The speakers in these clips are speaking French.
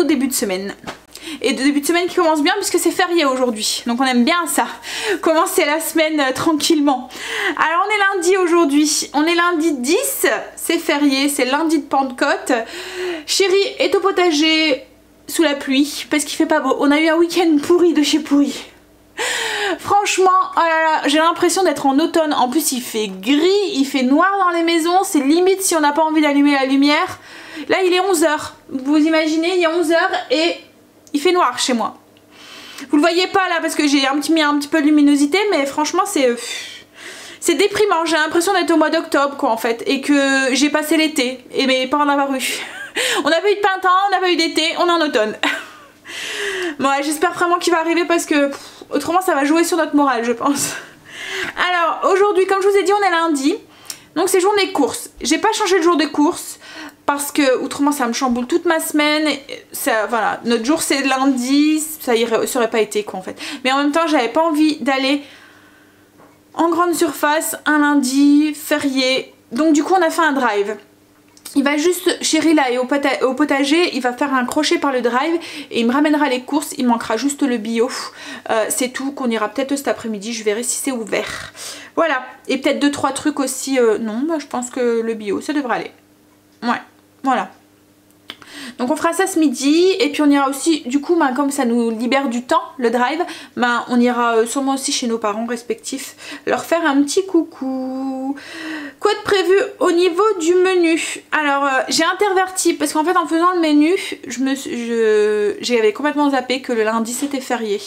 Début de semaine. Et de début de semaine qui commence bien puisque c'est férié aujourd'hui. Donc on aime bien ça. Commencer la semaine tranquillement. Alors on est lundi aujourd'hui. On est lundi 10. C'est férié. C'est lundi de Pentecôte. Chérie est au potager sous la pluie parce qu'il fait pas beau. On a eu un week-end pourri de chez pourri. Franchement, oh là là, j'ai l'impression d'être en automne. En plus il fait gris, il fait noir dans les maisons. C'est limite si on n'a pas envie d'allumer la lumière. Là il est 11 h. Vous imaginez, il est 11 h et il fait noir chez moi. Vous le voyez pas là parce que j'ai mis un petit peu de luminosité, mais franchement c'est déprimant. J'ai l'impression d'être au mois d'octobre quoi en fait, et que j'ai passé l'été et mais pas en avoir eu. On n'a pas eu de printemps, on n'a pas eu d'été, on est en automne. Bon, ouais, j'espère vraiment qu'il va arriver parce que autrement ça va jouer sur notre morale je pense. Alors aujourd'hui comme je vous ai dit on est lundi, donc c'est journée course. J'ai pas changé le jour des courses parce que autrement ça me chamboule toute ma semaine. Ça, voilà, notre jour c'est lundi, ça aurait pas été quoi en fait. Mais en même temps j'avais pas envie d'aller en grande surface un lundi férié. Donc du coup on a fait un drive. Il va juste, Chérie là est au potager, il va faire un crochet par le drive et il me ramènera les courses, il manquera juste le bio. C'est tout, qu'on ira peut-être cet après-midi, je verrai si c'est ouvert. Voilà, et peut-être 2-3 trucs aussi, non, bah, je pense que le bio ça devrait aller. Ouais, voilà. Donc on fera ça ce midi et puis on ira aussi, du coup bah, comme ça nous libère du temps le drive, bah, on ira sûrement aussi chez nos parents respectifs leur faire un petit coucou. Quoi de prévu au niveau du menu? Alors j'ai interverti parce qu'en fait en faisant le menu j'avais complètement zappé que le lundi c'était férié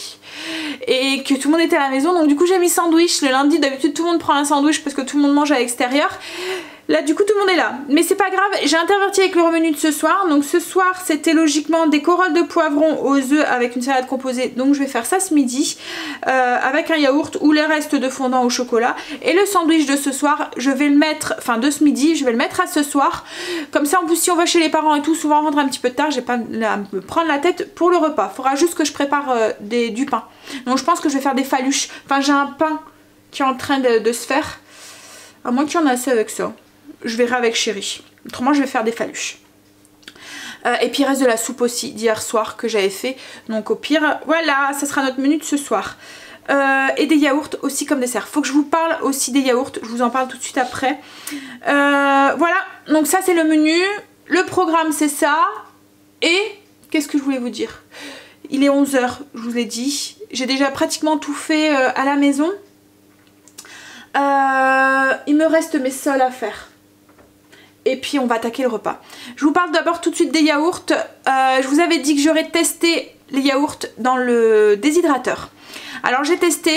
et que tout le monde était à la maison, donc du coup j'ai mis sandwich. Le lundi d'habitude tout le monde prend un sandwich parce que tout le monde mange à l'extérieur. Là du coup tout le monde est là, mais c'est pas grave, j'ai interverti avec le menu de ce soir. Donc ce soir c'était logiquement des corolles de poivrons aux œufs avec une salade composée, donc je vais faire ça ce midi avec un yaourt ou les restes de fondant au chocolat. Et le sandwich de ce soir je vais le mettre, enfin de ce midi je vais le mettre à ce soir. Comme ça en plus si on va chez les parents et tout, souvent on rentre un petit peu tard, j'ai pas à me prendre la tête pour le repas. Faudra juste que je prépare du pain. Donc je pense que je vais faire des faluches, enfin j'ai un pain qui est en train de se faire, à moins qu'il y en ait assez avec ça. Je verrai avec Chérie. Autrement je vais faire des faluches. Et puis il reste de la soupe aussi d'hier soir que j'avais fait. Donc au pire, voilà, ça sera notre menu de ce soir. Et des yaourts aussi comme dessert. Faut que je vous parle aussi des yaourts. Je vous en parle tout de suite après. Voilà, donc ça c'est le menu. Le programme c'est ça. Et qu'est-ce que je voulais vous dire? Il est 11 h, je vous l'ai dit. J'ai déjà pratiquement tout fait à la maison. Il me reste mes sols à faire. Et puis on va attaquer le repas. Je vous parle d'abord tout de suite des yaourts. Je vous avais dit que j'aurais testé les yaourts dans le déshydrateur. Alors j'ai testé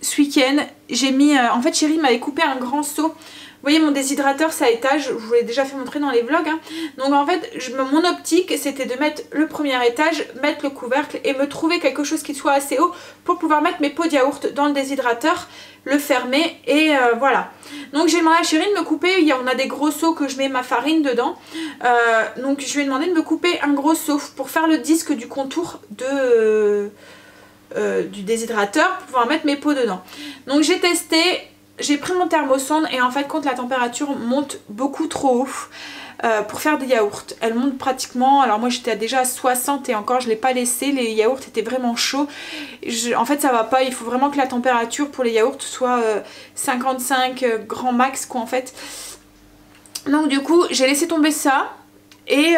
ce week-end. J'ai mis, en fait Chérie m'avait coupé un grand seau. Vous voyez mon déshydrateur c'est à étage, je vous l'ai déjà fait montrer dans les vlogs. Hein. Donc en fait mon optique c'était de mettre le premier étage, mettre le couvercle et me trouver quelque chose qui soit assez haut pour pouvoir mettre mes pots de yaourt dans le déshydrateur, le fermer et voilà. Donc j'ai demandé à Chérie de me couper, on a des gros seaux que je mets ma farine dedans. Donc je lui ai demandé de me couper un gros seau pour faire le disque du contour du déshydrateur pour pouvoir mettre mes pots dedans. Donc j'ai testé. J'ai pris mon thermosonde et en fait quand la température monte beaucoup trop haut pour faire des yaourts, elle monte pratiquement, alors moi j'étais déjà à 60 et encore je l'ai pas laissé, les yaourts étaient vraiment chauds. En fait ça va pas, il faut vraiment que la température pour les yaourts soit 55 grand max quoi en fait. Donc du coup j'ai laissé tomber ça. Et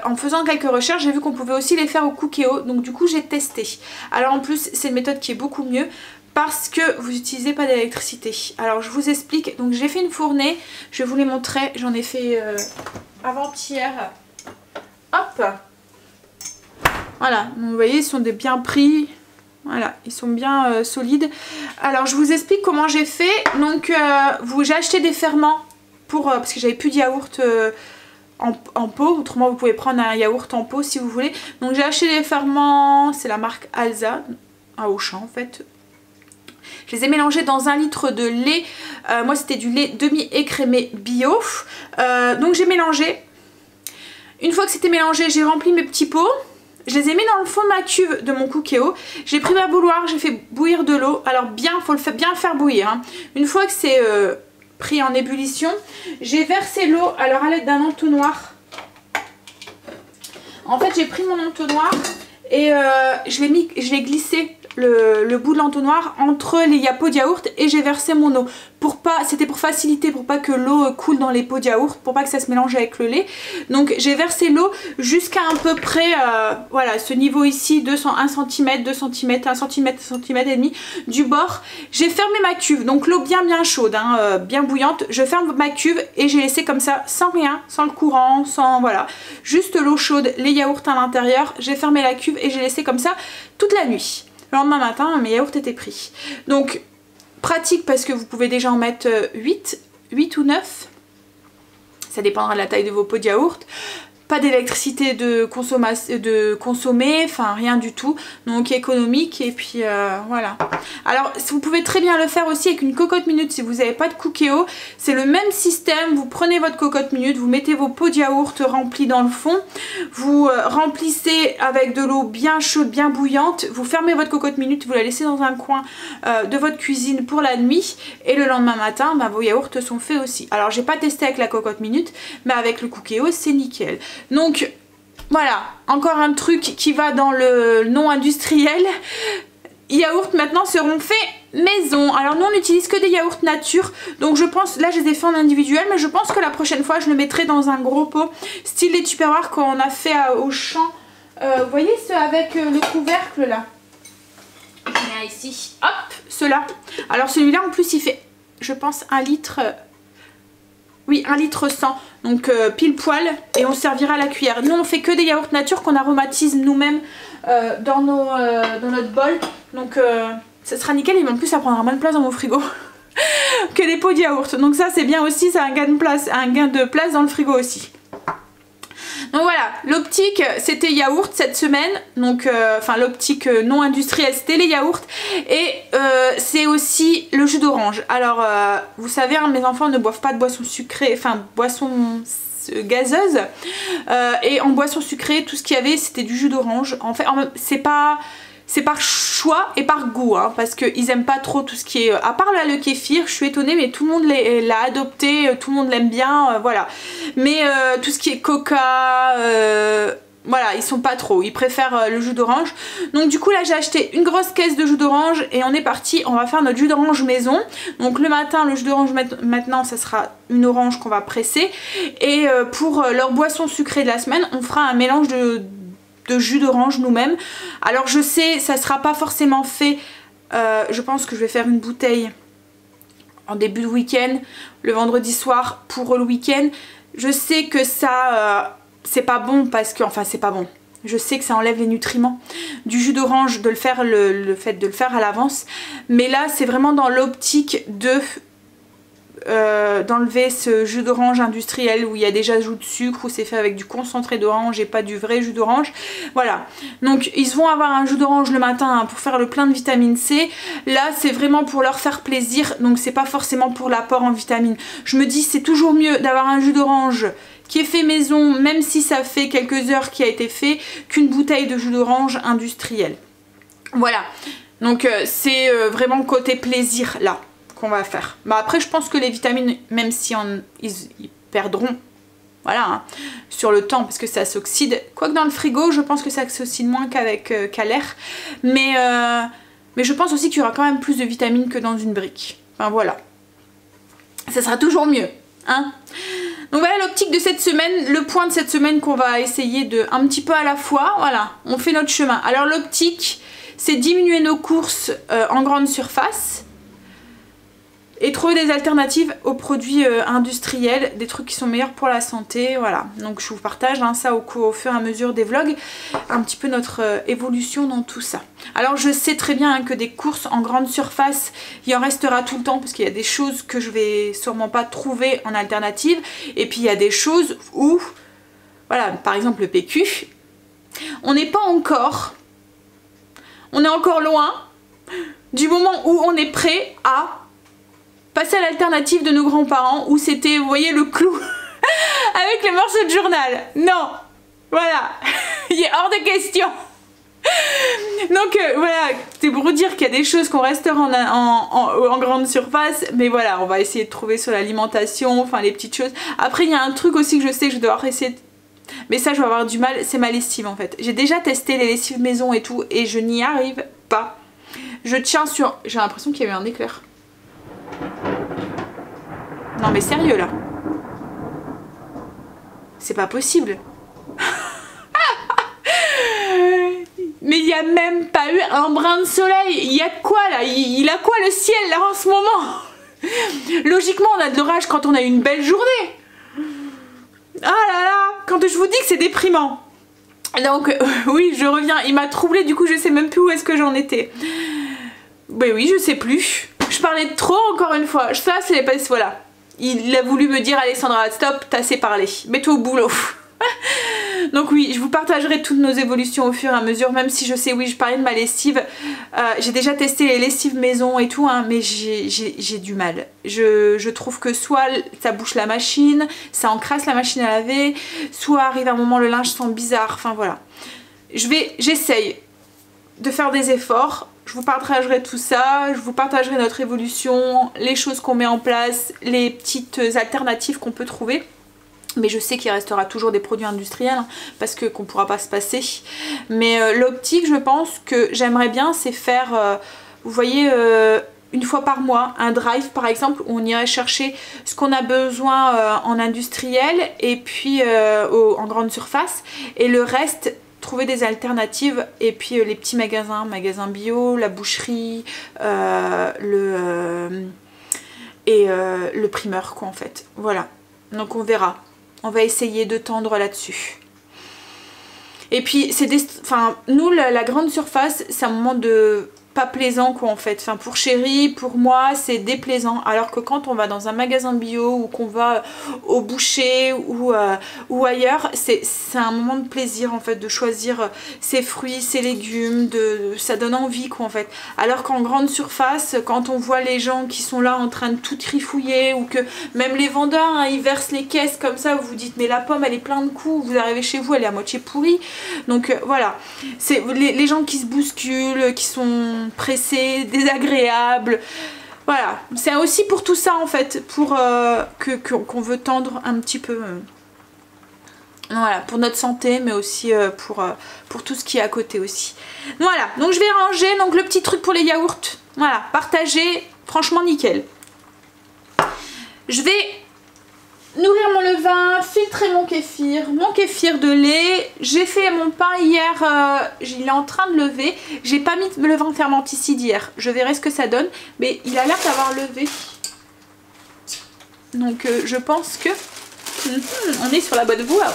en faisant quelques recherches j'ai vu qu'on pouvait aussi les faire au Cookéo. Donc du coup j'ai testé. Alors en plus c'est une méthode qui est beaucoup mieux parce que vous n'utilisez pas d'électricité. Alors je vous explique, donc j'ai fait une fournée, je vais vous les montrer, j'en ai fait avant-hier. Hop, voilà, donc, vous voyez ils sont bien pris, voilà, ils sont bien solides. Alors je vous explique comment j'ai fait, donc j'ai acheté des ferments parce que j'avais plus de yaourt en pot, autrement vous pouvez prendre un yaourt en pot si vous voulez. Donc j'ai acheté des ferments, c'est la marque Alza, à Auchan en fait. Je les ai mélangés dans 1 litre de lait, moi c'était du lait demi-écrémé bio. Donc j'ai mélangé, une fois que c'était mélangé j'ai rempli mes petits pots. Je les ai mis dans le fond de ma cuve de mon Cookéo. J'ai pris ma bouilloire, j'ai fait bouillir de l'eau. Alors faut bien faire bouillir. Hein. Une fois que c'est pris en ébullition, j'ai versé l'eau alors à l'aide d'un entonnoir. En fait j'ai pris mon entonnoir et je l'ai glissé le bout de l'entonnoir entre les pots de yaourt et j'ai versé mon eau. C'était pour faciliter, pour pas que l'eau coule dans les pots de yaourt, pour pas que ça se mélange avec le lait. Donc j'ai versé l'eau jusqu'à à peu près voilà, ce niveau ici, 1 cm, 2 cm, 1 cm, 1 cm et demi du bord. J'ai fermé ma cuve, donc l'eau bien chaude, hein, bien bouillante. Je ferme ma cuve et j'ai laissé comme ça, sans rien, sans le courant, sans voilà, juste l'eau chaude, les yaourts à l'intérieur. J'ai fermé la cuve et j'ai laissé comme ça toute la nuit. Le lendemain matin, mes yaourts étaient pris. Donc, pratique parce que vous pouvez déjà en mettre 8 ou 9. Ça dépendra de la taille de vos pots de yaourt. Pas d'électricité de consommer, enfin rien du tout. Donc économique et puis voilà. Alors vous pouvez très bien le faire aussi avec une cocotte minute si vous n'avez pas de Cookéo. C'est le même système, vous prenez votre cocotte minute, vous mettez vos pots de yaourt remplis dans le fond. Vous remplissez avec de l'eau bien chaude, bien bouillante. Vous fermez votre cocotte minute, vous la laissez dans un coin de votre cuisine pour la nuit. Et le lendemain matin, vos yaourts sont faits aussi. Alors j'ai pas testé avec la cocotte minute, mais avec le Cookéo c'est nickel. Donc voilà, encore un truc qui va dans le non industriel. Yaourts maintenant seront faits maison. Alors nous on n'utilise que des yaourts nature, donc je pense, là je les ai fait en individuel, mais je pense que la prochaine fois je le mettrai dans un gros pot, style les Tupperware qu'on a fait au champ. Vous voyez ceux avec le couvercle là, il y a ici, hop, ceux-là. Alors celui-là en plus il fait, je pense, 1 litre... Oui, 1 litre 100, donc pile poil, et on servira à la cuillère. Nous on fait que des yaourts nature qu'on aromatise nous-mêmes dans notre bol, donc ça sera nickel. Et en plus ça prendra moins de place dans mon frigo que les pots de yaourt, donc ça c'est bien aussi, c'est un gain de place dans le frigo aussi. Donc voilà, l'optique c'était yaourt cette semaine, donc enfin l'optique non industrielle c'était les yaourts, et c'est aussi le jus d'orange. Alors vous savez, hein, mes enfants ne boivent pas de boissons sucrées, enfin boissons gazeuses, et en boisson sucrée tout ce qu'il y avait c'était du jus d'orange. En fait c'est par choix et par goût, hein, parce qu'ils aiment pas trop tout ce qui est... À part là, le kéfir, je suis étonnée, mais tout le monde l'a adopté, tout le monde l'aime bien, voilà. Mais tout ce qui est coca, voilà, ils sont pas trop, ils préfèrent le jus d'orange. Donc du coup là j'ai acheté une grosse caisse de jus d'orange et on est parti, on va faire notre jus d'orange maison. Donc le matin, le jus d'orange maintenant, ça sera une orange qu'on va presser. Et pour leur boisson sucrée de la semaine, on fera un mélange de jus d'orange nous-mêmes. Alors je sais, ça sera pas forcément fait, je pense que je vais faire une bouteille en début de week-end, le vendredi soir pour le week-end. Je sais que ça, c'est pas bon parce que, enfin c'est pas bon. Je sais que ça enlève les nutriments du jus d'orange, de le faire, le fait de le faire à l'avance. Mais là c'est vraiment dans l'optique de d'enlever ce jus d'orange industriel où il y a déjà ajout de sucre, où c'est fait avec du concentré d'orange et pas du vrai jus d'orange. Voilà, donc ils vont avoir un jus d'orange le matin, hein, pour faire le plein de vitamine C. Là c'est vraiment pour leur faire plaisir, donc c'est pas forcément pour l'apport en vitamines. Je me dis c'est toujours mieux d'avoir un jus d'orange qui est fait maison, même si ça fait quelques heures qu'il a été fait, qu'une bouteille de jus d'orange industriel. Voilà, donc c'est vraiment côté plaisir là qu'on va faire. Bah après je pense que les vitamines, même si ils perdront, voilà, hein, sur le temps parce que ça s'oxyde, quoique dans le frigo je pense que ça s'oxyde moins qu'à l'air, mais je pense aussi qu'il y aura quand même plus de vitamines que dans une brique. Enfin voilà, ça sera toujours mieux, hein. Donc voilà l'optique de cette semaine, le point de cette semaine qu'on va essayer de un petit peu à la fois, voilà, on fait notre chemin. Alors l'optique c'est diminuer nos courses en grande surface et trouver des alternatives aux produits industriels, des trucs qui sont meilleurs pour la santé, voilà. Donc je vous partage ça au fur et à mesure des vlogs, un petit peu notre évolution dans tout ça. Alors je sais très bien que des courses en grande surface, il en restera tout le temps parce qu'il y a des choses que je vais sûrement pas trouver en alternative. Et puis il y a des choses où, voilà, par exemple le PQ, on n'est pas encore, on est encore loin du moment où on est prêt à passer à l'alternative de nos grands-parents où c'était, vous voyez, le clou avec les morceaux de journal. Non, voilà, il est hors de question. Donc voilà, c'est pour vous dire qu'il y a des choses qu'on restera en grande surface, mais voilà, on va essayer de trouver sur l'alimentation, enfin les petites choses. Après, il y a un truc aussi que je sais que je dois devoir essayer, mais ça je vais avoir du mal, c'est ma lessive en fait. J'ai déjà testé les lessives maison et tout, et je n'y arrive pas. Je tiens sur... J'ai l'impression qu'il y a eu un éclair. Non mais sérieux là. C'est pas possible. Mais il n'y a même pas eu un brin de soleil. Il y a quoi là? Il a quoi le ciel là en ce moment? Logiquement on a de l'orage quand on a une belle journée. Ah là là, quand je vous dis que c'est déprimant. Donc oui, je reviens, il m'a troublé, du coup je sais même plus où est-ce que j'en étais. Ben oui, je sais plus. Je parlais de trop encore une fois. Ça c'est pas... Voilà. Il a voulu me dire Alessandra, stop, t'as assez parlé. Mets-toi au boulot. Donc oui, je vous partagerai toutes nos évolutions au fur et à mesure, même si je sais, oui, je parlais de ma lessive. J'ai déjà testé les lessives maison et tout, hein, mais j'ai du mal. Je trouve que soit ça bouche la machine, ça encrasse la machine à laver, soit arrive un moment le linge sent bizarre, enfin voilà. J'essaye de faire des efforts. Je vous partagerai tout ça, je vous partagerai notre évolution, les choses qu'on met en place, les petites alternatives qu'on peut trouver. Mais je sais qu'il restera toujours des produits industriels, hein, parce que qu'on pourra pas se passer. Mais l'optique, je pense que j'aimerais bien, c'est faire, vous voyez, une fois par mois, un drive par exemple, où on irait chercher ce qu'on a besoin en industriel et puis en grande surface. Et le reste, trouver des alternatives, et puis les petits magasins bio, la boucherie, le primeur quoi en fait. Voilà, donc on verra. On va essayer de tendre là-dessus. Et puis c'est nous la grande surface, c'est un moment de pas plaisant quoi en fait. Enfin pour Chérie, pour moi c'est déplaisant. Alors que quand on va dans un magasin bio ou qu'on va au boucher ou ailleurs, c'est un moment de plaisir en fait, de choisir ses fruits, ses légumes, ça donne envie quoi en fait. Alors qu'en grande surface, quand on voit les gens qui sont là en train de tout trifouiller, ou que même les vendeurs hein, ils versent les caisses comme ça, vous vous dites mais la pomme elle est pleine de coups, vous arrivez chez vous elle est à moitié pourrie. Donc voilà, c'est les gens qui se bousculent, qui sont pressés, désagréables. Voilà, c'est aussi pour tout ça en fait, pour qu'on veut tendre un petit peu. Voilà, pour notre santé, mais aussi pour tout ce qui est à côté aussi. Voilà, donc je vais ranger. Donc le petit truc pour les yaourts, voilà, partager, franchement nickel. Je vais nourrir mon levain, filtrer mon kéfir de lait. J'ai fait mon pain hier, il est en train de lever. J'ai pas mis le levain fermenticide hier. Je verrai ce que ça donne, mais il a l'air d'avoir levé. Donc je pense que on est sur la bonne voie.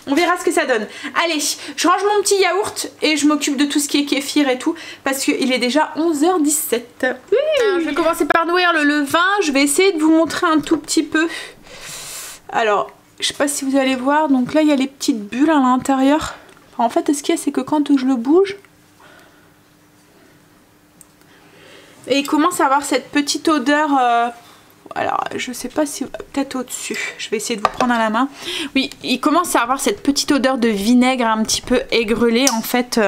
On verra ce que ça donne. Allez, je range mon petit yaourt et je m'occupe de tout ce qui est kéfir et tout, parce qu'il est déjà 11h17. Oui. Alors, je vais commencer par nourrir le levain. Je vais essayer de vous montrer un tout petit peu. Alors, je sais pas si vous allez voir, donc là il y a les petites bulles à l'intérieur. En fait, ce qu'il y a, c'est que quand je le bouge, et il commence à avoir cette petite odeur, alors je sais pas si, peut-être au-dessus, je vais essayer de vous prendre à la main. Oui, il commence à avoir cette petite odeur de vinaigre un petit peu aigrelet en fait,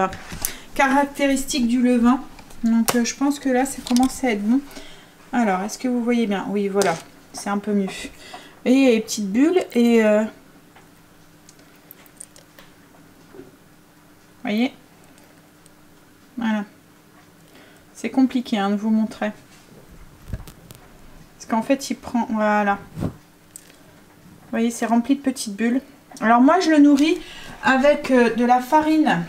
caractéristique du levain. Donc je pense que là ça commence à être bon. Alors, est-ce que vous voyez bien? Oui, voilà, c'est un peu mieux. Et il y a les petites bulles et vous voyez, voilà, c'est compliqué hein, de vous montrer parce qu'en fait il prend, voilà, vous voyez, c'est rempli de petites bulles. Alors moi je le nourris avec de la farine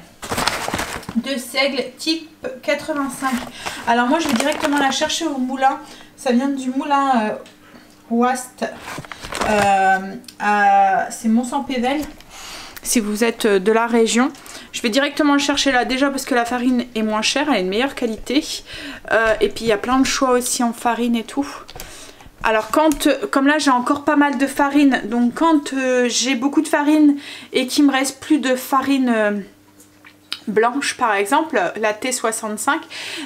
de seigle type 85. Alors moi je vais directement la chercher au moulin. Ça vient du moulin Ouast. C'est Mont-Saint-Pével. Si vous êtes de la région. Je vais directement le chercher là, déjà parce que la farine est moins chère, elle est de meilleure qualité. Et puis il y a plein de choix aussi en farine et tout. Alors comme là j'ai encore pas mal de farine, donc quand j'ai beaucoup de farine et qu'il me reste plus de farine blanche par exemple, la T65,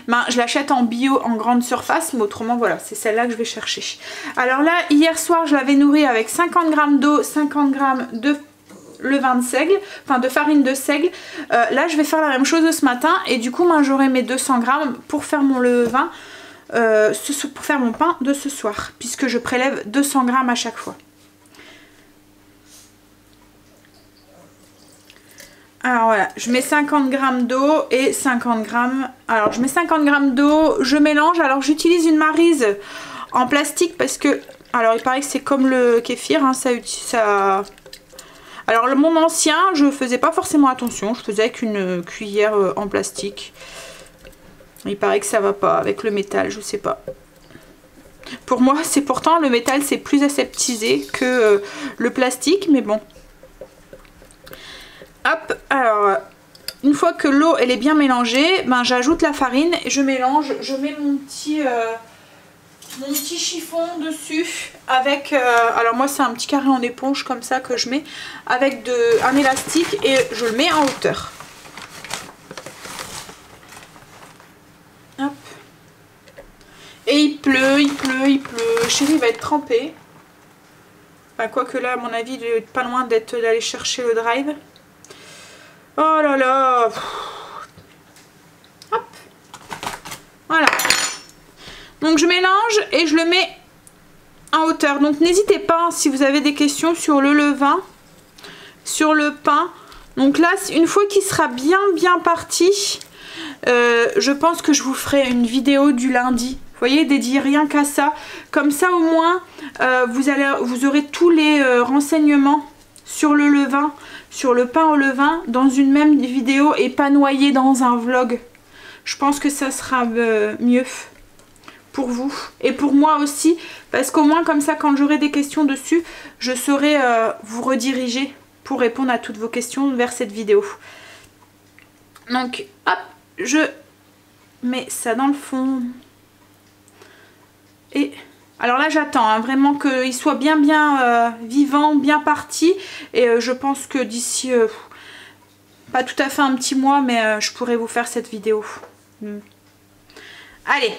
ben, je l'achète en bio en grande surface, mais autrement voilà, c'est celle-là que je vais chercher. Alors là, hier soir je l'avais nourrie avec 50 g d'eau, 50 g de levain de seigle, enfin de farine de seigle. Là je vais faire la même chose ce matin et du coup ben, j'aurai mes 200 g pour faire mon levain, pour faire mon pain de ce soir, puisque je prélève 200 g à chaque fois. Alors voilà, je mets 50 g d'eau et 50 g. Alors je mets 50 g d'eau, je mélange. Alors j'utilise une maryse en plastique parce que, alors il paraît que c'est comme le kéfir, hein, ça... Alors mon ancien, je faisais pas forcément attention, je faisais avec une cuillère en plastique. Il paraît que ça va pas avec le métal, je sais pas. Pour moi, c'est pourtant le métal, c'est plus aseptisé que le plastique, mais bon. Hop, alors une fois que l'eau elle est bien mélangée, ben j'ajoute la farine et je mélange, je mets mon petit chiffon dessus avec, alors moi c'est un petit carré en éponge comme ça que je mets avec un élastique et je le mets en hauteur. Hop. Et il pleut, il pleut, il pleut. Chérie va être trempée. Enfin, quoique là à mon avis il est pas loin d'aller chercher le drive. Oh là là. Hop. Voilà. Donc je mélange et je le mets en hauteur. Donc n'hésitez pas si vous avez des questions sur le levain, sur le pain. Donc là, une fois qu'il sera bien parti, je pense que je vous ferai une vidéo du lundi. Vous voyez, dédiée rien qu'à ça. Comme ça au moins, vous aurez tous les renseignements sur le levain, sur le pain au levain dans une même vidéo et pas noyé dans un vlog. Je pense que ça sera mieux pour vous et pour moi aussi, parce qu'au moins comme ça quand j'aurai des questions dessus, je saurai vous rediriger pour répondre à toutes vos questions vers cette vidéo. Donc hop, je mets ça dans le fond et alors là j'attends hein, vraiment qu'il soit bien vivant, bien parti, et je pense que d'ici pas tout à fait un petit mois, mais je pourrai vous faire cette vidéo. Allez,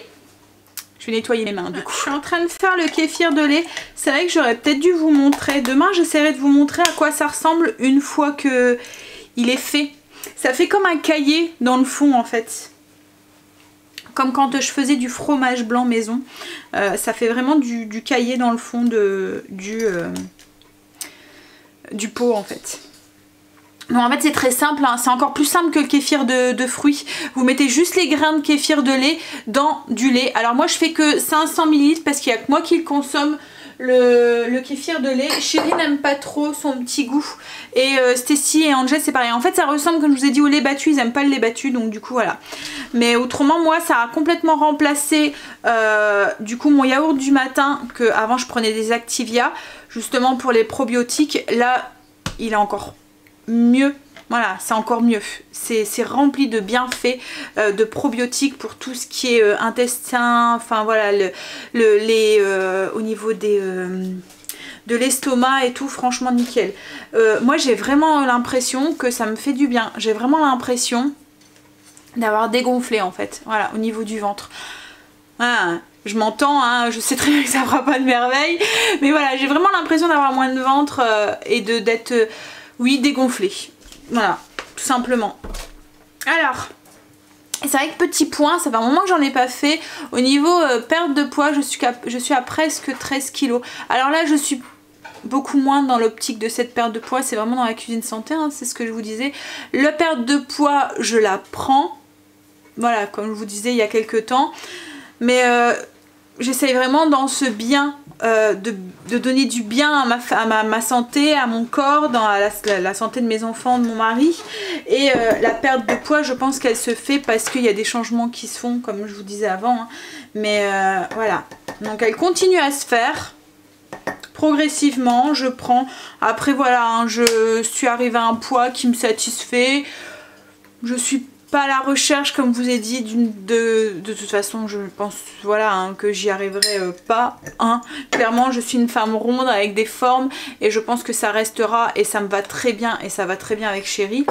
je vais nettoyer mes mains du coup. Je suis en train de faire le kéfir de lait. C'est vrai que j'aurais peut-être dû vous montrer. Demain j'essaierai de vous montrer à quoi ça ressemble une fois que il est fait. Ça fait comme un cahier dans le fond en fait. Comme quand je faisais du fromage blanc maison. Ça fait vraiment du cahier dans le fond du pot en fait. Non, en fait c'est très simple, hein. C'est encore plus simple que le kéfir de fruits. Vous mettez juste les grains de kéfir de lait dans du lait. Alors moi je fais que 500 ml parce qu'il n'y a que moi qui le consomme, le kéfir de lait. Chérie n'aime pas trop son petit goût. Et Stacy et Angel c'est pareil. En fait ça ressemble, comme je vous ai dit, au lait battu. Ils n'aiment pas le lait battu, donc du coup voilà. Mais autrement moi ça a complètement remplacé du coup mon yaourt du matin, que avant je prenais des Activia justement pour les probiotiques. Là il est encore mieux, voilà, c'est encore mieux, c'est rempli de bienfaits, de probiotiques pour tout ce qui est intestin, enfin voilà, au niveau de l'estomac et tout, franchement nickel. Moi j'ai vraiment l'impression que ça me fait du bien, j'ai vraiment l'impression d'avoir dégonflé en fait, voilà, au niveau du ventre. Voilà. Je m'entends, hein, je sais très bien que ça fera pas de merveille, mais voilà, j'ai vraiment l'impression d'avoir moins de ventre et d'être oui, dégonflé. Voilà, tout simplement. Alors, c'est vrai que petit point, ça fait un moment que j'en ai pas fait. Au niveau perte de poids, je suis à presque 13 kg. Alors là, je suis beaucoup moins dans l'optique de cette perte de poids. C'est vraiment dans la cuisine santé, hein, c'est ce que je vous disais. La perte de poids, je la prends. Voilà, comme je vous disais il y a quelques temps. Mais j'essaye vraiment dans ce bien de donner du bien à ma santé, à mon corps, dans la santé de mes enfants, de mon mari. Et la perte de poids, je pense qu'elle se fait parce qu'il y a des changements qui se font, comme je vous disais avant. Hein. Mais voilà. Donc elle continue à se faire. Progressivement, je prends. Après voilà, hein, je suis arrivée à un poids qui me satisfait. Je suis pas à la recherche, comme je vous ai dit, de toute façon je pense voilà hein, que j'y arriverai pas hein. Clairement je suis une femme ronde avec des formes et je pense que ça restera et ça me va très bien et ça va très bien avec Chérie.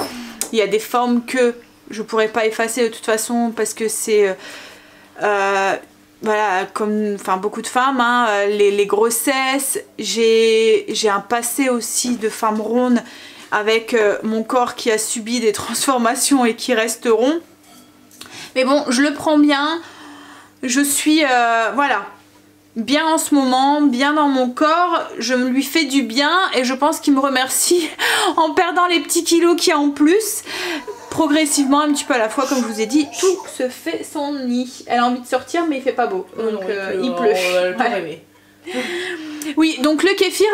Il y a des formes que je pourrais pas effacer de toute façon parce que c'est voilà, comme enfin beaucoup de femmes, hein, les grossesses, j'ai un passé aussi de femme ronde avec mon corps qui a subi des transformations et qui resteront. Mais bon, je le prends bien, je suis voilà, bien en ce moment, bien dans mon corps, je lui fais du bien et je pense qu'il me remercie en perdant les petits kilos qu'il y a en plus. Progressivement, un petit peu à la fois, comme je vous ai dit, tout se fait son nid. Elle a envie de sortir mais il fait pas beau, donc il pleut. Ouais. Oui, donc le kéfir,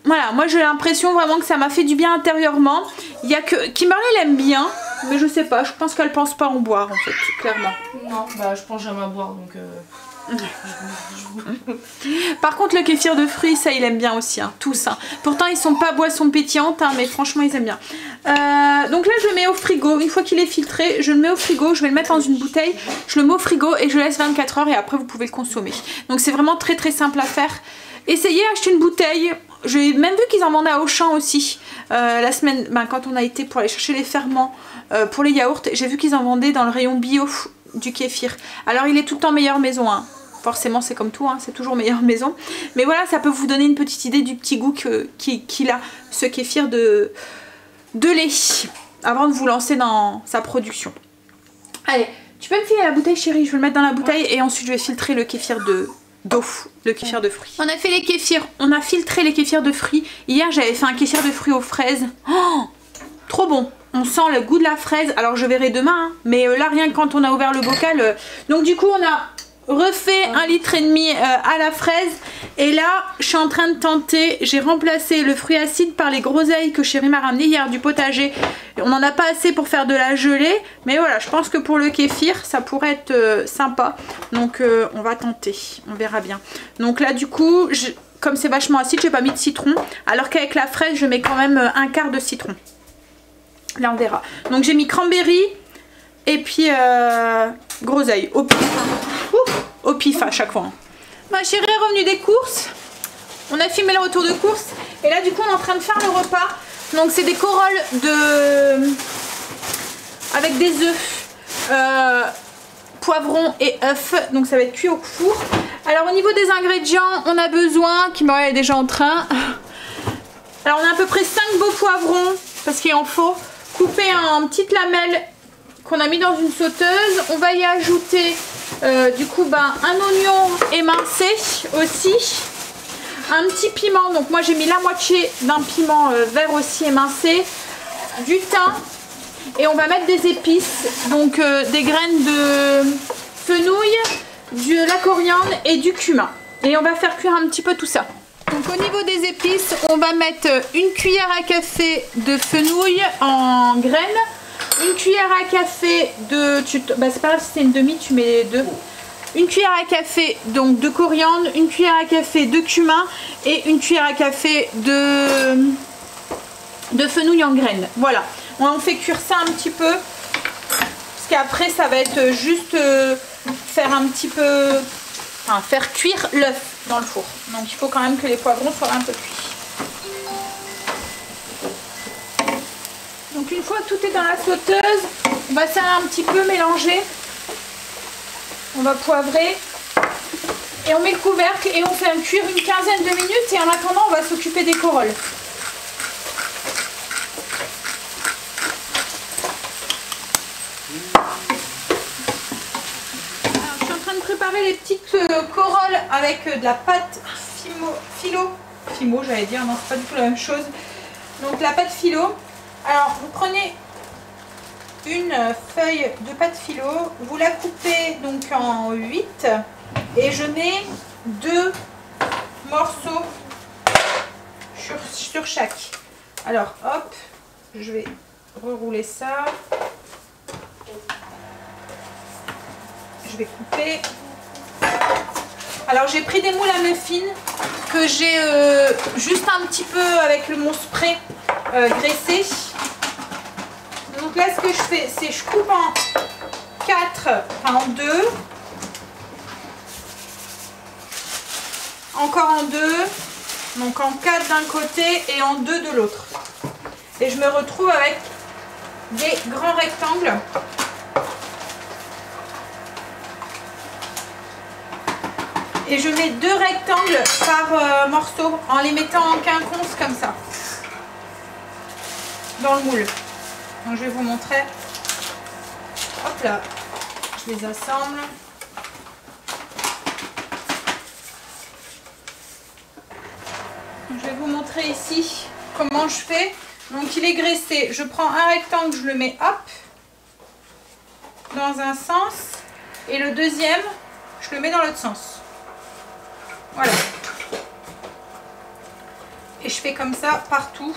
voilà, moi j'ai l'impression vraiment que ça m'a fait du bien intérieurement. Il y a que Kimberly, elle aime bien, mais je sais pas, je pense qu'elle pense pas en boire en fait, clairement. Non, bah je pense jamais à boire donc. Par contre le kéfir de fruits, ça il aime bien aussi, hein, tous. Hein. Pourtant ils sont pas boissons pétillantes, hein, mais franchement ils aiment bien. Donc là je le mets au frigo, une fois qu'il est filtré, je le mets au frigo, je vais le mettre dans une bouteille, je le mets au frigo et je laisse 24 heures et après vous pouvez le consommer. Donc c'est vraiment très très simple à faire. Essayez d'acheter une bouteille, j'ai même vu qu'ils en vendaient à Auchan aussi. La semaine, quand on a été pour aller chercher les ferments pour les yaourts, j'ai vu qu'ils en vendaient dans le rayon bio du kéfir. Alors il est tout le temps meilleure maison, hein. Forcément c'est comme tout, hein, c'est toujours meilleure maison. Mais voilà, ça peut vous donner une petite idée du petit goût qu'il a, ce kéfir de lait, avant de vous lancer dans sa production. Allez, tu peux me filer la bouteille Chérie, je vais le mettre dans la bouteille et ensuite je vais filtrer le kéfir d'eau, le kéfir de fruits. On a fait les kéfirs, on a filtré les kéfirs de fruits. Hier j'avais fait un kéfir de fruits aux fraises. Oh, trop bon. On sent le goût de la fraise, alors je verrai demain, hein. Mais là rien que quand on a ouvert le bocal, donc du coup on a refait 1,5 litre à la fraise. Et là je suis en train de tenter, j'ai remplacé le fruit acide par les groseilles que Chérie m'a ramené hier du potager. On n'en a pas assez pour faire de la gelée, mais voilà, je pense que pour le kéfir ça pourrait être sympa. Donc on va tenter, on verra bien. Donc là du coup, comme c'est vachement acide, j'ai pas mis de citron, alors qu'avec la fraise je mets quand même un quart de citron. Là on verra. Donc j'ai mis cranberry et puis groseille au pif. Au pif à chaque fois. Ma chérie est revenue des courses. On a filmé le retour de course. Et là du coup on est en train de faire le repas. Donc c'est des corolles avec des œufs, poivrons et œufs. Donc ça va être cuit au four. Alors au niveau des ingrédients, on a besoin, Kimberly est déjà en train. Alors on a à peu près 5 beaux poivrons, parce qu'il en faut. Couper en petites lamelles qu'on a mis dans une sauteuse. On va y ajouter du coup un oignon émincé aussi. Un petit piment, donc moi j'ai mis la moitié d'un piment vert aussi émincé. Du thym. Et on va mettre des épices, donc des graines de fenouil, de la coriandre et du cumin. Et on va faire cuire un petit peu tout ça. Donc au niveau des épices, on va mettre une cuillère à café de fenouil en graines, une cuillère à café de... c'est pas grave si c'est une demi, tu mets les deux. Une cuillère à café donc de coriandre, une cuillère à café de cumin et une cuillère à café de fenouil en graines. Voilà, on fait cuire ça un petit peu, parce qu'après ça va être juste faire un petit peu... Enfin, faire cuire l'œuf dans le four. Donc il faut quand même que les poivrons soient un peu cuits. Donc une fois que tout est dans la sauteuse, on va ça un petit peu mélanger. On va poivrer. Et on met le couvercle et on fait cuire une quinzaine de minutes. Et en attendant, on va s'occuper des corolles. Les petites corolles avec de la pâte philo, j'allais dire, non c'est pas du tout la même chose, donc la pâte philo. Alors vous prenez une feuille de pâte philo, vous la coupez donc en 8, Et je mets 2 morceaux sur chaque. Alors hop, je vais rerouler ça. Je vais couper. Alors j'ai pris des moules à muffins que j'ai juste un petit peu avec mon spray graissé. Donc là ce que je fais, c'est je coupe en 4, enfin en 2. Encore en 2. Donc en 4 d'un côté et en 2 de l'autre. Et je me retrouve avec des grands rectangles. Et je mets 2 rectangles par morceau en les mettant en quinconce comme ça. Dans le moule. Donc je vais vous montrer. Hop là. Je les assemble. Je vais vous montrer ici comment je fais. Donc il est graissé. Je prends un rectangle, je le mets hop dans un sens. Et le deuxième, je le mets dans l'autre sens. Voilà. Et je fais comme ça partout.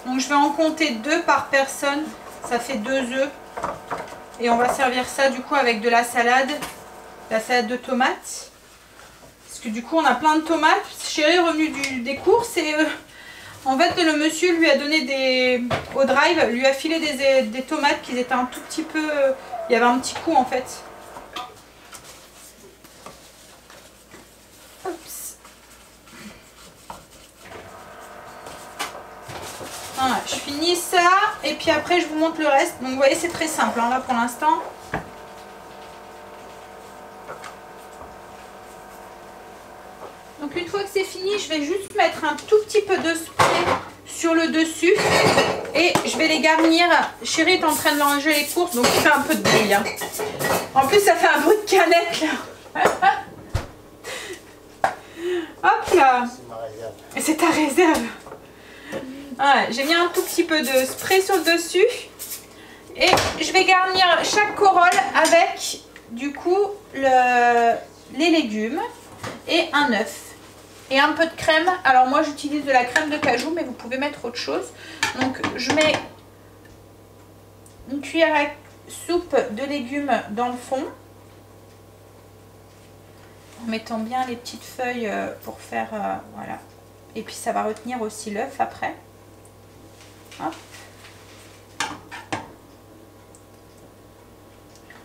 Donc je vais en compter 2 par personne. Ça fait 2 œufs. Et on va servir ça du coup avec de la salade. La salade de tomates. Parce que du coup on a plein de tomates. Chéri est revenu des courses et en fait le monsieur lui a donné au drive, lui a filé des tomates qui étaient un tout petit peu... il y avait un petit coup en fait. Voilà, je finis ça et puis après je vous montre le reste. Donc vous voyez c'est très simple hein, là pour l'instant. Donc une fois que c'est fini, je vais juste mettre un tout petit peu de spray sur le dessus et je vais les garnir. Chéri est en train de ranger les courses donc il fait un peu de bruit. Hein. En plus ça fait un bruit de canette là. Hop là. C'est ma réserve. Et c'est ta réserve. Voilà, j'ai mis un tout petit peu de spray sur le dessus et je vais garnir chaque corolle avec du coup les légumes et un œuf et un peu de crème. Alors moi j'utilise de la crème de cajou mais vous pouvez mettre autre chose. Donc je mets une cuillère à soupe de légumes dans le fond en mettant bien les petites feuilles pour faire voilà, et puis ça va retenir aussi l'œuf après. Hop.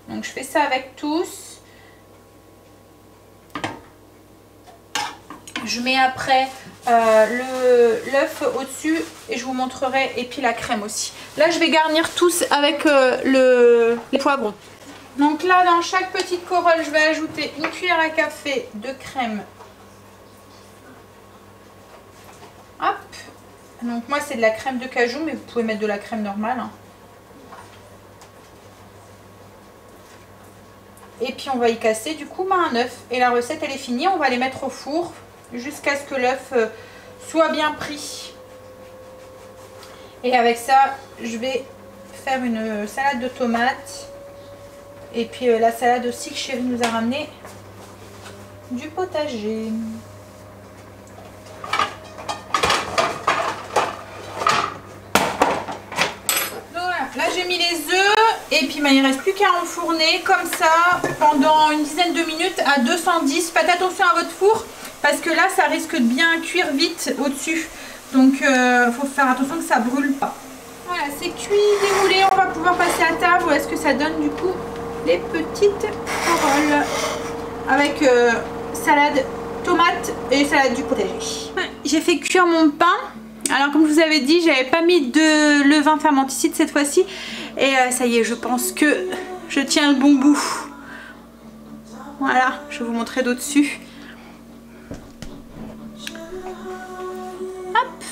Donc je fais ça avec tous. Je mets après l'œuf au-dessus et je vous montrerai, et puis la crème aussi. Là je vais garnir tous avec les poivrons. Donc là dans chaque petite corolle je vais ajouter une cuillère à café de crème. Hop. Donc moi c'est de la crème de cajou mais vous pouvez mettre de la crème normale. Hein. Et puis on va y casser du coup un œuf. Et la recette elle est finie, on va les mettre au four jusqu'à ce que l'œuf soit bien pris. Et avec ça je vais faire une salade de tomates. Et puis la salade aussi que Chéri nous a ramené du potager. Là j'ai mis les œufs et puis il ne reste plus qu'à enfourner comme ça pendant une dizaine de minutes à 210. Faites attention à votre four parce que là ça risque de bien cuire vite au dessus. Donc il faut faire attention que ça brûle pas. Voilà, c'est cuit, démoulé, on va pouvoir passer à table. Où est-ce que ça donne du coup les petites corolles avec salade tomate et salade du potager. J'ai fait cuire mon pain. Alors comme je vous avais dit, j'avais pas mis de levain fermenticide cette fois-ci. Et ça y est, je pense que je tiens le bon bout. Voilà, je vais vous montrer d'au-dessus. Hop.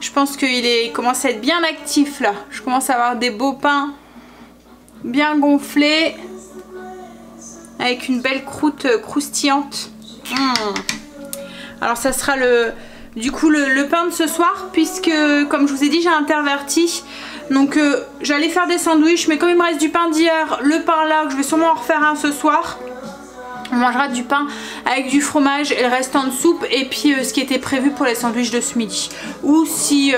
Je pense qu'il commence à être bien actif là. Je commence à avoir des beaux pains bien gonflés. Avec une belle croûte croustillante. Alors ça sera du coup le pain de ce soir, puisque comme je vous ai dit j'ai interverti Donc j'allais faire des sandwichs, mais comme il me reste du pain d'hier, le pain là, que je vais sûrement en refaire un ce soir. On mangera du pain avec du fromage et le restant de soupe, et puis ce qui était prévu pour les sandwichs de ce midi. Ou si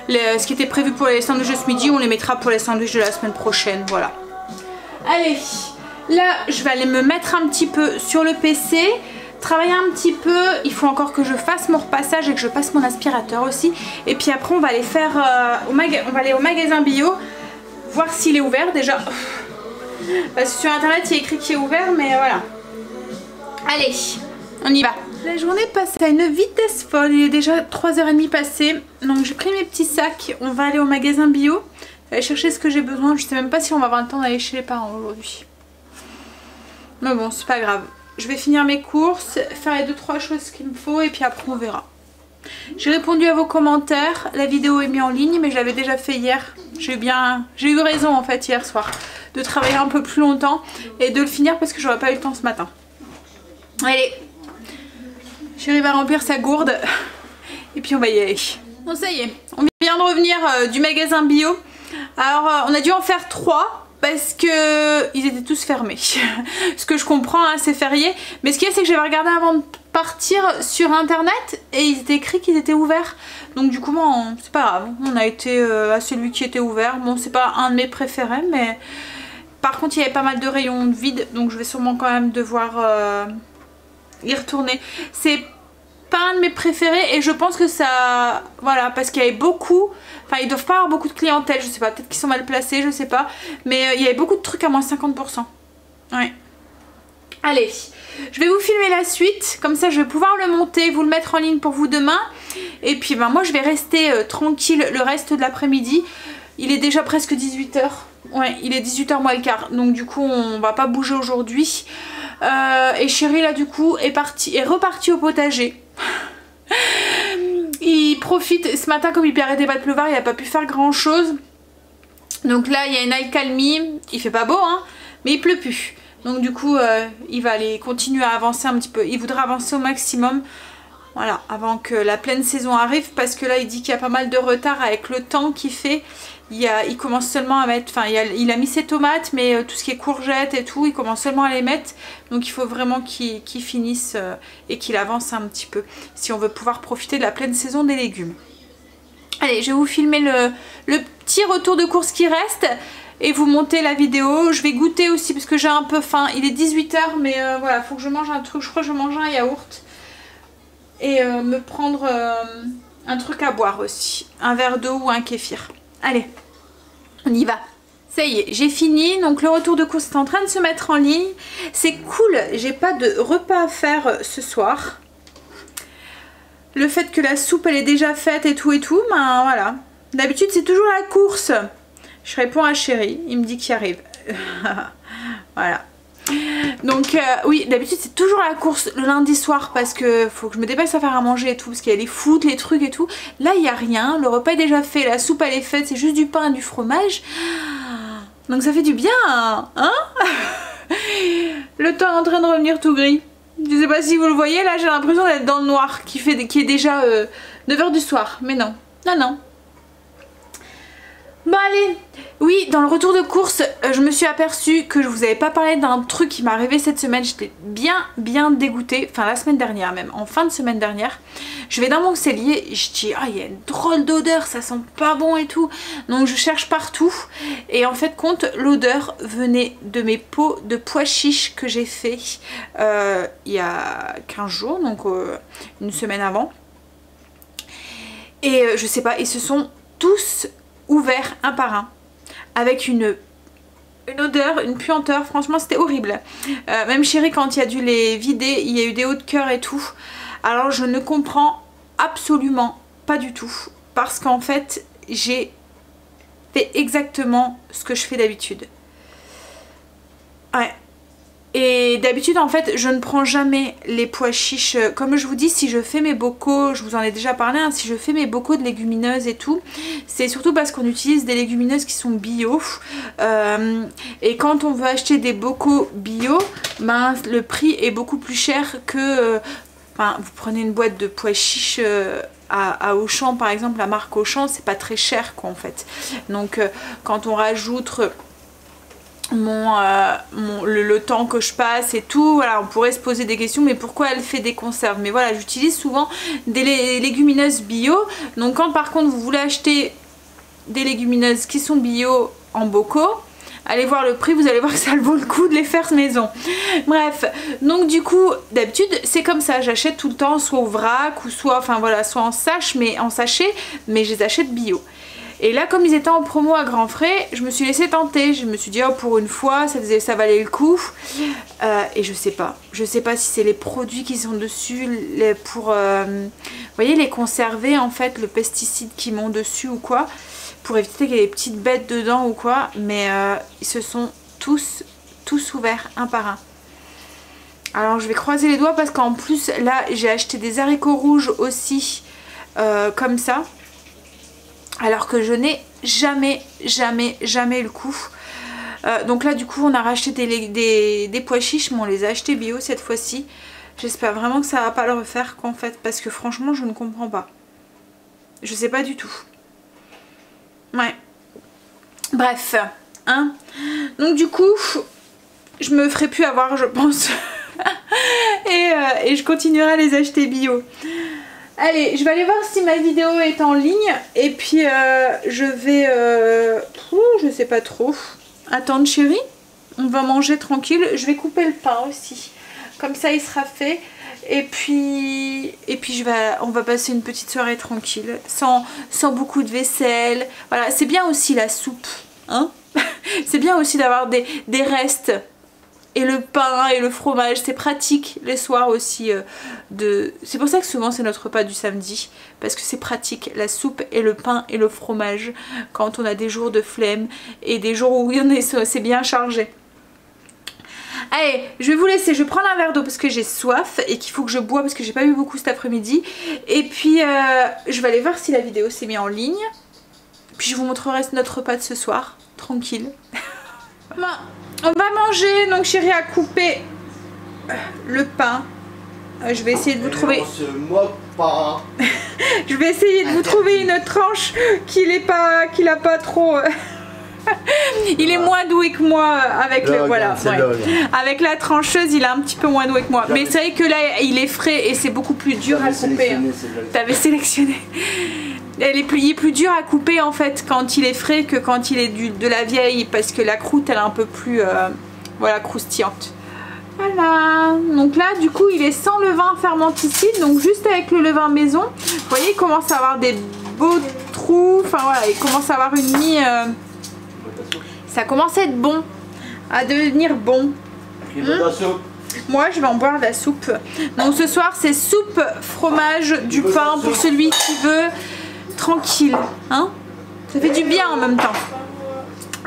ce qui était prévu pour les sandwichs de ce midi, on les mettra pour les sandwichs de la semaine prochaine, voilà. Allez, là je vais aller me mettre un petit peu sur le PC, travailler un petit peu. Il faut encore que je fasse mon repassage et que je passe mon aspirateur aussi. Et puis après on va aller faire on va aller au magasin bio, voir s'il est ouvert déjà. Parce que sur internet il est écrit qu'il est ouvert, mais voilà. Allez, on y va. La journée passe à une vitesse folle, il est déjà 3h30 passé. Donc j'ai pris mes petits sacs, on va aller au magasin bio, aller chercher ce que j'ai besoin. Je sais même pas si on va avoir le temps d'aller chez les parents aujourd'hui. Mais bon, c'est pas grave. Je vais finir mes courses, faire les 2-3 choses qu'il me faut et puis après on verra. J'ai répondu à vos commentaires, la vidéo est mise en ligne mais je l'avais déjà fait hier. J'ai eu raison en fait hier soir de travailler un peu plus longtemps et de le finir parce que j'aurais pas eu le temps ce matin. Allez, Chérie va remplir sa gourde et puis on va y aller. Bon ça y est, on vient de revenir du magasin bio. Alors on a dû en faire 3 parce que ils étaient tous fermés. Ce que je comprends, hein, c'est férié. Mais ce qu'il y a, c'est que j'avais regardé avant de partir sur internet et il était écrit qu'ils étaient ouverts. Donc du coup, bon, c'est pas grave. On a été à celui qui était ouvert. Bon, c'est pas un de mes préférés, mais par contre, il y avait pas mal de rayons vides. Donc je vais sûrement quand même devoir y retourner. C'est pas un de mes préférés et je pense que ça... Voilà, parce qu'il y avait beaucoup... Enfin, ils doivent pas avoir beaucoup de clientèle, je sais pas. Peut-être qu'ils sont mal placés, je sais pas. Mais il y avait beaucoup de trucs à moins 50%. Ouais. Allez, je vais vous filmer la suite. Comme ça, je vais pouvoir le monter, vous le mettre en ligne pour vous demain. Et puis, ben, moi, je vais rester tranquille le reste de l'après-midi. Il est déjà presque 18 h. Ouais, il est 18 h moins le quart. Donc, du coup, on va pas bouger aujourd'hui. Et Chérie, là, du coup, est reparti au potager. Il profite, ce matin comme il arrêtait pas de pleuvoir, il a pas pu faire grand chose. Donc là il y a une accalmie, il fait pas beau hein, mais il pleut plus. Donc du coup il va aller continuer à avancer un petit peu, il voudra avancer au maximum. Voilà, avant que la pleine saison arrive, parce que là il dit qu'il y a pas mal de retard avec le temps qu'il fait. Il commence seulement à mettre, enfin il a mis ses tomates, mais tout ce qui est courgettes et tout, il commence seulement à les mettre. Donc il faut vraiment qu'il finisse et qu'il avance un petit peu, si on veut pouvoir profiter de la pleine saison des légumes. Allez, je vais vous filmer le petit retour de course qui reste et vous monter la vidéo. Je vais goûter aussi parce que j'ai un peu faim. Il est 18 h, mais voilà, faut que je mange un truc. Je crois que je mange un yaourt. Et me prendre un truc à boire aussi. Un verre d'eau ou un kéfir. Allez, on y va. Ça y est, j'ai fini. Donc le retour de course est en train de se mettre en ligne. C'est cool, j'ai pas de repas à faire ce soir. Le fait que la soupe elle est déjà faite et tout, ben voilà. D'habitude c'est toujours la course. Je réponds à Chérie, il me dit qu'il arrive. Voilà. Donc oui, d'habitude c'est toujours la course le lundi soir parce que faut que je me dépêche à faire à manger et tout, parce qu'il y a les foot, les trucs et tout. Là il n'y a rien, le repas est déjà fait, la soupe elle est faite, c'est juste du pain et du fromage. Donc ça fait du bien, hein. Le temps est en train de revenir tout gris. Je sais pas si vous le voyez, là j'ai l'impression d'être dans le noir qui est déjà 9 h du soir. Mais non, non. Bon allez, oui, dans le retour de course, je me suis aperçue que je vous avais pas parlé d'un truc qui m'est arrivé cette semaine. J'étais bien dégoûtée, enfin la semaine dernière même, en fin de semaine dernière. Je vais dans mon cellier et je dis, ah il y a une drôle d'odeur, ça sent pas bon et tout. Donc je cherche partout et en fait compte, l'odeur venait de mes pots de pois chiches que j'ai fait il y a 15 jours, donc une semaine avant. Et je sais pas, ils se sont tous ouverts un par un avec une odeur, une puanteur, franchement c'était horrible. Même Chérie quand il a dû les vider, il y a eu des hauts de cœur et tout. Alors je ne comprends absolument pas du tout parce qu'en fait j'ai fait exactement ce que je fais d'habitude. Ouais. Et d'habitude en fait je ne prends jamais les pois chiches. Comme je vous dis, si je fais mes bocaux, je vous en ai déjà parlé, hein, si je fais mes bocaux de légumineuses et tout, c'est surtout parce qu'on utilise des légumineuses qui sont bio. Et quand on veut acheter des bocaux bio, ben, le prix est beaucoup plus cher que... Enfin, vous prenez une boîte de pois chiches à Auchan par exemple, la marque Auchan, c'est pas très cher quoi en fait. Donc quand on rajoute le temps que je passe et tout, voilà, on pourrait se poser des questions, mais pourquoi elle fait des conserves? Mais voilà, j'utilise souvent des légumineuses bio. Donc quand par contre vous voulez acheter des légumineuses qui sont bio en bocaux, allez voir le prix, vous allez voir que ça vaut le coup de les faire maison. Bref, donc du coup d'habitude c'est comme ça, j'achète tout le temps soit au vrac ou soit, enfin voilà, soit en sachet, mais je les achète bio. Et là comme ils étaient en promo à grands frais, je me suis laissée tenter, je me suis dit oh, pour une fois ça valait le coup. Et je sais pas si c'est les produits qui sont dessus pour vous voyez, les conserver en fait, le pesticide qu'ils m'ont dessus ou quoi, pour éviter qu'il y ait des petites bêtes dedans ou quoi, mais ils se sont tous ouverts un par un. Alors je vais croiser les doigts parce qu'en plus là j'ai acheté des haricots rouges aussi comme ça, alors que je n'ai jamais eu le coup. Donc là du coup on a racheté des pois chiches, mais on les a achetés bio cette fois-ci. J'espère vraiment que ça va pas le refaire quoi en fait, parce que franchement je ne comprends pas. Je sais pas du tout. Ouais. Bref, hein. Donc du coup, je me ferai plus avoir, je pense. et je continuerai à les acheter bio. Allez, je vais aller voir si ma vidéo est en ligne. Et puis je vais... je sais pas trop. Attendre chérie. On va manger tranquille. Je vais couper le pain aussi. Comme ça il sera fait. Et puis on va passer une petite soirée tranquille, sans beaucoup de vaisselle. Voilà, c'est bien aussi la soupe, hein. C'est bien aussi d'avoir des restes. Et le pain et le fromage, c'est pratique les soirs aussi. C'est pour ça que souvent c'est notre repas du samedi. Parce que c'est pratique, la soupe et le pain et le fromage. Quand on a des jours de flemme et des jours où c'est bien chargé. Allez, je vais vous laisser, je vais prendre un verre d'eau parce que j'ai soif et qu'il faut que je bois parce que j'ai pas bu beaucoup cet après-midi. Et puis je vais aller voir si la vidéo s'est mise en ligne. Puis je vous montrerai notre repas de ce soir, tranquille. On va manger, donc chérie a coupé le pain. Je vais essayer de vous trouver... On se moque pas. Je vais essayer de vous trouver une tranche qu'il a pas trop... Il est moins doué que moi avec le voilà, ouais. Avec la trancheuse, il est un petit peu moins doué que moi. Mais c'est vrai que là, il est frais et c'est beaucoup plus dur à couper. T'avais sélectionné. Il est plus dur à couper en fait quand il est frais que quand il est de la vieille, parce que la croûte elle est un peu plus voilà, croustillante. Voilà, donc là du coup il est sans levain fermenticide, donc juste avec le levain maison. Vous voyez, il commence à avoir des beaux trous, enfin voilà, il commence à avoir une mie. Ça commence à être bon, à devenir bon. Moi je vais en boire de la soupe. Donc ce soir c'est soupe, fromage, du pain pour celui qui veut, tranquille, hein. Ça fait du bien en même temps.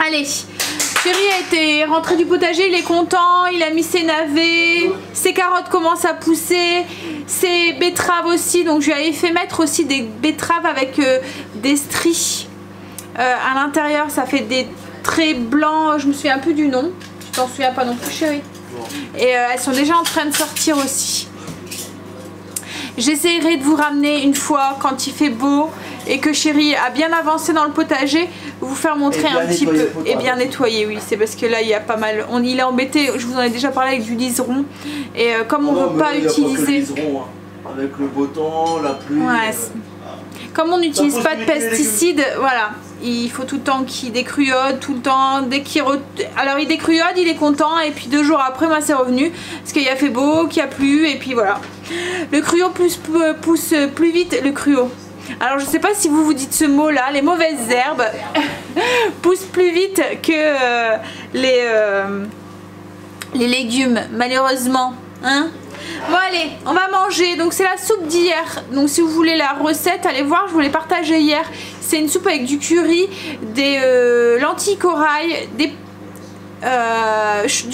Allez, chérie a été rentré du potager, il est content, il a mis ses navets, ses carottes commencent à pousser, ses betteraves aussi, donc je lui avais fait mettre aussi des betteraves avec des stries à l'intérieur, ça fait des traits blancs, je me souviens un peu du nom, tu t'en souviens pas non plus chérie. Et elles sont déjà en train de sortir aussi. J'essaierai de vous ramener une fois quand il fait beau et que chérie a bien avancé dans le potager, vous faire montrer un petit peu et bien nettoyer. Oui, c'est parce que là il y a pas mal, il est embêté, je vous en ai déjà parlé, avec du liseron et comme on veut pas utiliser liseron, hein. Avec le beau temps, la pluie, ouais, comme on n'utilise pas de pesticides, voilà, il faut tout le temps qu'il décruode, tout le temps, dès qu'il alors il décruode, il est content et puis 2 jours après moi c'est revenu parce qu'il a fait beau, qu'il a plu et puis voilà. Le cruau pousse plus vite, le cruau. Alors je sais pas si vous dites ce mot là, les mauvaises herbes poussent plus vite que les légumes malheureusement, hein. Bon allez, on va manger, donc c'est la soupe d'hier, donc si vous voulez la recette, allez voir, je vous l'ai partagée hier. C'est une soupe avec du curry, des lentilles corail, du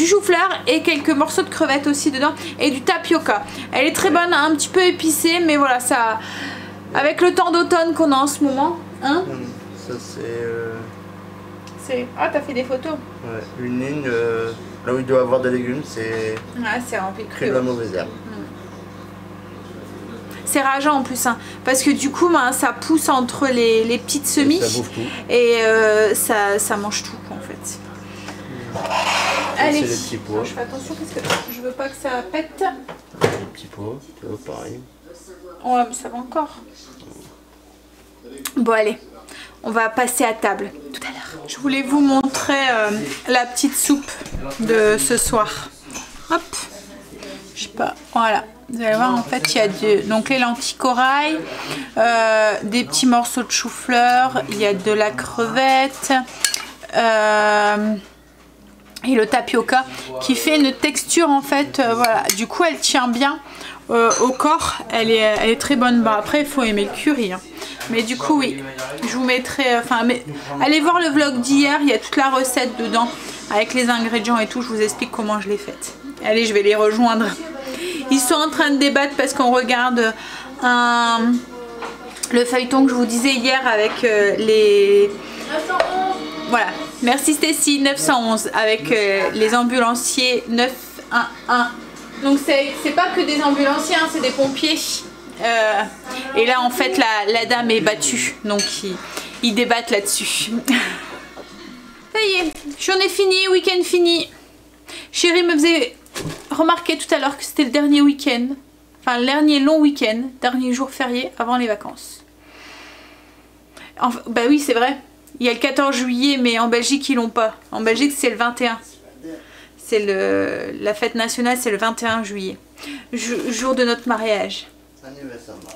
chou-fleur et quelques morceaux de crevettes aussi dedans et du tapioca. Elle est très bonne, un petit peu épicée, mais voilà, ça, avec le temps d'automne qu'on a en ce moment, hein. Ça c'est... Ah, t'as fait des photos. Ouais, une ligne, là où il doit avoir des légumes, c'est... Ah, c'est rempli de crée de la mauvaise herbe. C'est rageant en plus, hein, parce que du coup ben, ça pousse entre les petites semis Ça bouffe tout. et ça mange tout en fait. Allez, C'est les petits pois. je fais attention parce que je veux pas que ça pète. Les petits pois, pareil. Ouais, mais ça va encore. Bon allez, on va passer à table tout à l'heure. Je voulais vous montrer la petite soupe de ce soir. Hop, je sais pas, voilà. Vous allez voir, en fait, il y a donc les lentilles corail, des petits morceaux de chou-fleur, il y a de la crevette et le tapioca qui fait une texture en fait, voilà. Du coup, elle tient bien au corps, elle est très bonne. Bah, après, il faut aimer le curry, hein. Mais du coup, oui, je vous mettrai, allez voir le vlog d'hier, il y a toute la recette dedans avec les ingrédients et tout, je vous explique comment je l'ai faite. Allez, je vais les rejoindre. Ils sont en train de débattre parce qu'on regarde le feuilleton que je vous disais hier avec les... Voilà, merci Stécie, 911 avec les ambulanciers 911. Donc c'est pas que des ambulanciers, hein, c'est des pompiers. Et là en fait la dame est battue, donc ils débattent là-dessus. Ça y est, journée finie, week-end fini. Chérie me faisait remarquer tout à l'heure que c'était le dernier week-end, enfin le dernier long week-end, dernier jour férié avant les vacances. Enfin, bah oui c'est vrai, il y a le 14 juillet mais en Belgique ils l'ont pas. En Belgique c'est le 21. C'est la fête nationale, c'est le 21 juillet. Jour de notre mariage.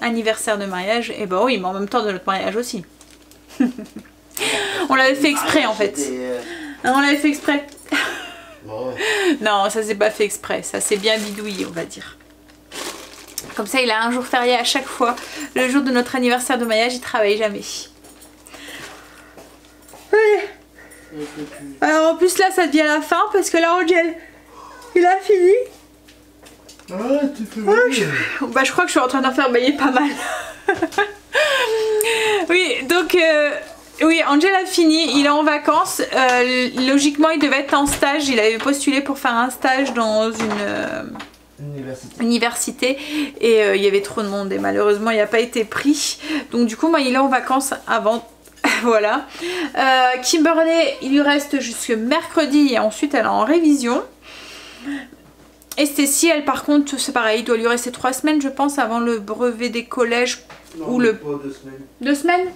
Anniversaire de mariage. Et bah oui, mais en même temps de notre mariage aussi. On l'avait fait exprès en fait. On l'avait fait exprès. Non, ça c'est pas fait exprès. Ça c'est bien bidouillé, on va dire. Comme ça, il a un jour férié à chaque fois. Le jour de notre anniversaire de mariage, il travaille jamais. Allez. Alors en plus là ça devient la fin parce que là Angel il a fini. Ah, tu fais mal. Bah je crois que je suis en train d'en faire bailler pas mal. Oui donc oui Angel a fini, il est en vacances. Logiquement il devait être en stage, il avait postulé pour faire un stage dans une université et il y avait trop de monde et malheureusement il n'a pas été pris. Donc du coup moi il est en vacances avant. Voilà. Kimberley, il lui reste jusque mercredi et ensuite elle est en révision. Et Stécie, elle par contre, c'est pareil, il doit lui rester 3 semaines je pense avant le brevet des collèges. Non, ou le... pas 2 semaines. 2 semaines?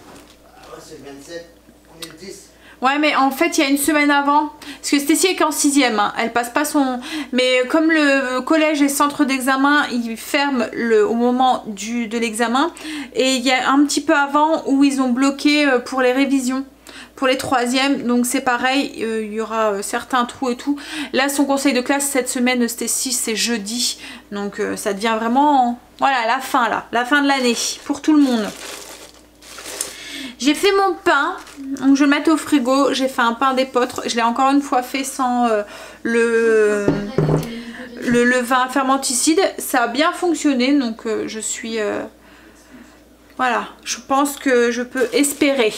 Ah, c'est 27, on est 10. Ouais mais en fait il y a une semaine avant, parce que Stécie est qu'en 6ème, hein. Elle passe pas son... Mais comme le collège et centre d'examen, ils ferment au moment de l'examen. Et il y a un petit peu avant où ils ont bloqué pour les révisions, pour les 3e, donc c'est pareil, il y aura certains trous et tout. Là son conseil de classe cette semaine, Stécie, c'est jeudi, donc ça devient vraiment... Voilà, la fin là, la fin de l'année, pour tout le monde. J'ai fait mon pain, donc je vais le mettre au frigo. J'ai fait un pain d'épeautre. Je l'ai encore une fois fait sans le levain fermenticide. Ça a bien fonctionné, donc je suis... voilà, je pense que je peux espérer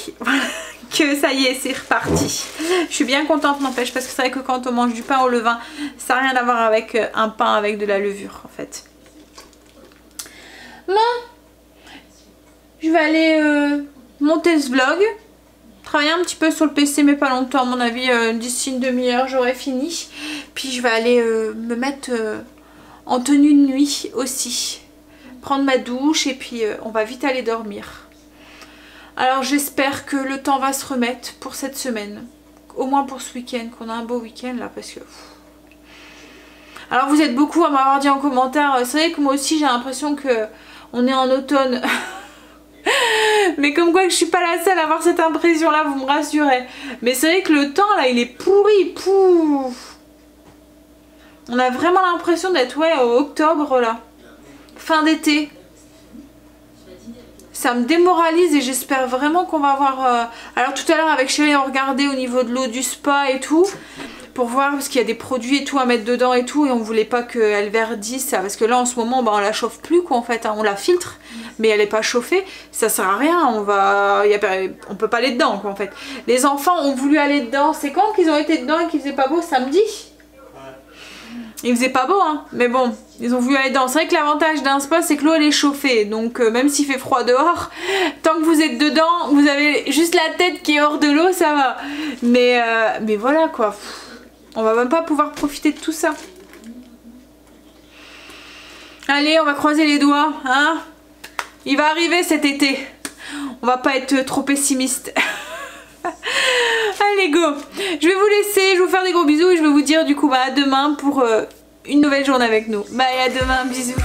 que ça y est, c'est reparti. Je suis bien contente, n'empêche, parce que c'est vrai que quand on mange du pain au levain, ça n'a rien à voir avec un pain avec de la levure, en fait. Bon, je vais aller... monter ce vlog, travailler un petit peu sur le PC mais pas longtemps, à mon avis d'ici une demi-heure j'aurai fini. Puis je vais aller me mettre en tenue de nuit aussi, prendre ma douche et puis on va vite aller dormir. Alors j'espère que le temps va se remettre pour cette semaine, au moins pour ce week-end, qu'on a un beau week-end là parce que... Alors vous êtes beaucoup à m'avoir dit en commentaire, c'est vrai que moi aussi j'ai l'impression que on est en automne. Mais comme quoi que je suis pas la seule à avoir cette impression là, vous me rassurez. Mais c'est vrai que le temps là il est pourri, pouf. On a vraiment l'impression d'être au octobre là, fin d'été. Ça me démoralise et j'espère vraiment qu'on va avoir... Alors tout à l'heure avec Chérie on regardait au niveau de l'eau du spa et tout, pour voir parce qu'il y a des produits et tout à mettre dedans et tout, et on voulait pas qu'elle verdisse, parce que là en ce moment bah, on la chauffe plus quoi en fait, hein. On la filtre mais elle est pas chauffée, ça sert à rien, on peut pas aller dedans quoi en fait. Les enfants ont voulu aller dedans, c'est quand qu'ils ont été dedans et qu'il faisait pas beau? Samedi. Il faisait pas beau, hein, mais bon, ils ont voulu aller dedans. C'est vrai que l'avantage d'un spa, c'est que l'eau elle est chauffée, donc même s'il fait froid dehors, tant que vous êtes dedans, vous avez juste la tête qui est hors de l'eau, ça va. Mais voilà quoi, on va même pas pouvoir profiter de tout ça. Allez, on va croiser les doigts, hein. Il va arriver cet été. On va pas être trop pessimiste. Allez go, je vais vous laisser, je vais vous faire des gros bisous et je vais vous dire du coup à demain pour une nouvelle journée avec nous. Bye, à demain, bisous.